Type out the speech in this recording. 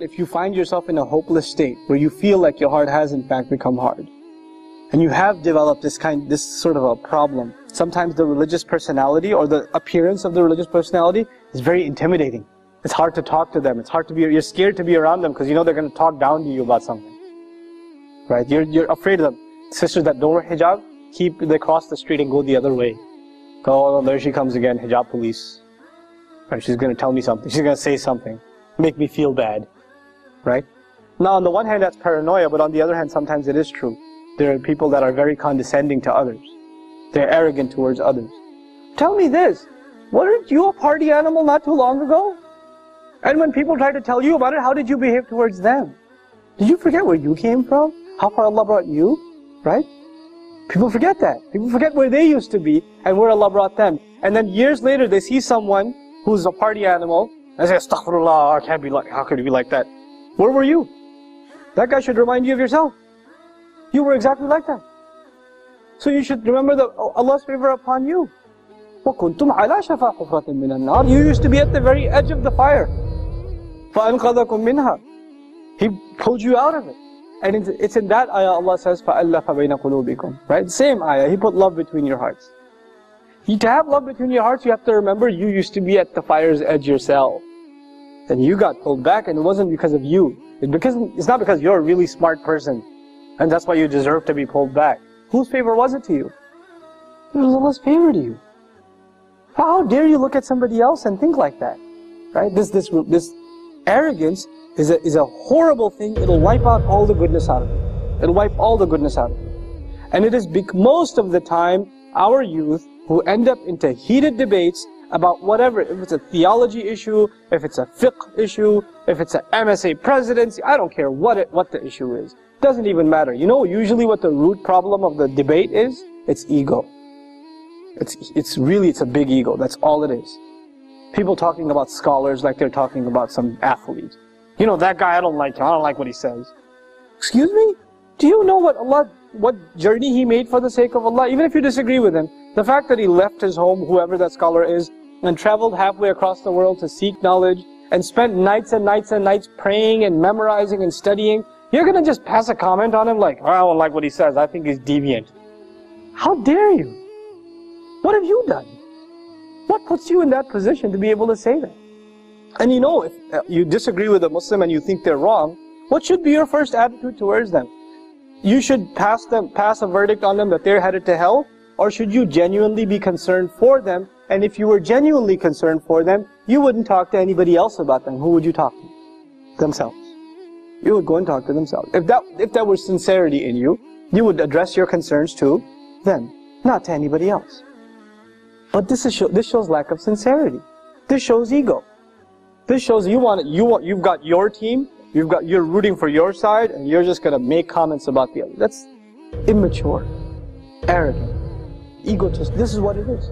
If you find yourself in a hopeless state where you feel like your heart has in fact become hard, and you have developed this sort of a problem, sometimes the religious personality or the appearance of the religious personality is very intimidating. It's hard to talk to them. It's hard to be, you're scared to be around them because you know they're going to talk down to you about something. Right? You're afraid of them. Sisters that don't wear hijab, they cross the street and go the other way. Go, oh, there she comes again, hijab police. Right? She's going to tell me something. She's going to say something. Make me feel bad. Right? Now, on the one hand, that's paranoia, but on the other hand, sometimes it is true. There are people that are very condescending to others. They're arrogant towards others. Tell me this. Weren't you a party animal not too long ago? And when people try to tell you about it, how did you behave towards them? Did you forget where you came from? How far Allah brought you? Right? People forget that. People forget where they used to be and where Allah brought them. And then years later, they see someone who's a party animal and say, Astaghfirullah, I can't be like, how could you be like that? Where were you? That guy should remind you of yourself. You were exactly like that. So you should remember Allah's favor upon you. وَكُنْتُمْ عَلَى شَفَا حُفْرَةٍ مِّنَ النَّارِ. You used to be at the very edge of the fire. فَأَنْقَذَكُمْ مِنْهَا. He pulled you out of it. And it's in that ayah Allah says, فَأَلَّفَ بَيْنَ قُلُوبِكُمْ. Right? Same ayah. He put love between your hearts. To have love between your hearts, you have to remember you used to be at the fire's edge yourself. And you got pulled back, and it wasn't because of you. It's not because you're a really smart person, and that's why you deserve to be pulled back. Whose favor was it to you? It was Allah's favor to you. How dare you look at somebody else and think like that? Right? This arrogance is a horrible thing. It'll wipe out all the goodness out of you. It'll wipe all the goodness out of you. And it is most of the time our youth who end up into heated debates about whatever, if it's a theology issue, if it's a fiqh issue, if it's an MSA presidency, I don't care what the issue is. Doesn't even matter. You know usually what the root problem of the debate is? It's ego. It's a big ego. That's all it is. People talking about scholars like they're talking about some athlete. You know, that guy, I don't like him. I don't like what he says. Excuse me? Do you know what journey he made for the sake of Allah? Even if you disagree with him, the fact that he left his home, whoever that scholar is, and traveled halfway across the world to seek knowledge, and spent nights and nights and nights praying and memorizing and studying, you're going to just pass a comment on him like, oh, I don't like what he says, I think he's deviant. How dare you? What have you done? What puts you in that position to be able to say that? And you know, if you disagree with a Muslim and you think they're wrong, what should be your first attitude towards them? You should pass a verdict on them that they're headed to hell, or should you genuinely be concerned for them? And if you were genuinely concerned for them, you wouldn't talk to anybody else about them. Who would you talk to? Themselves. You would go and talk to themselves. If there was sincerity in you, you would address your concerns to them, not to anybody else. But this shows lack of sincerity. This shows ego. This shows you've got your team, you're rooting for your side, and you're just gonna make comments about the other. That's immature, arrogant, egotist. This is what it is.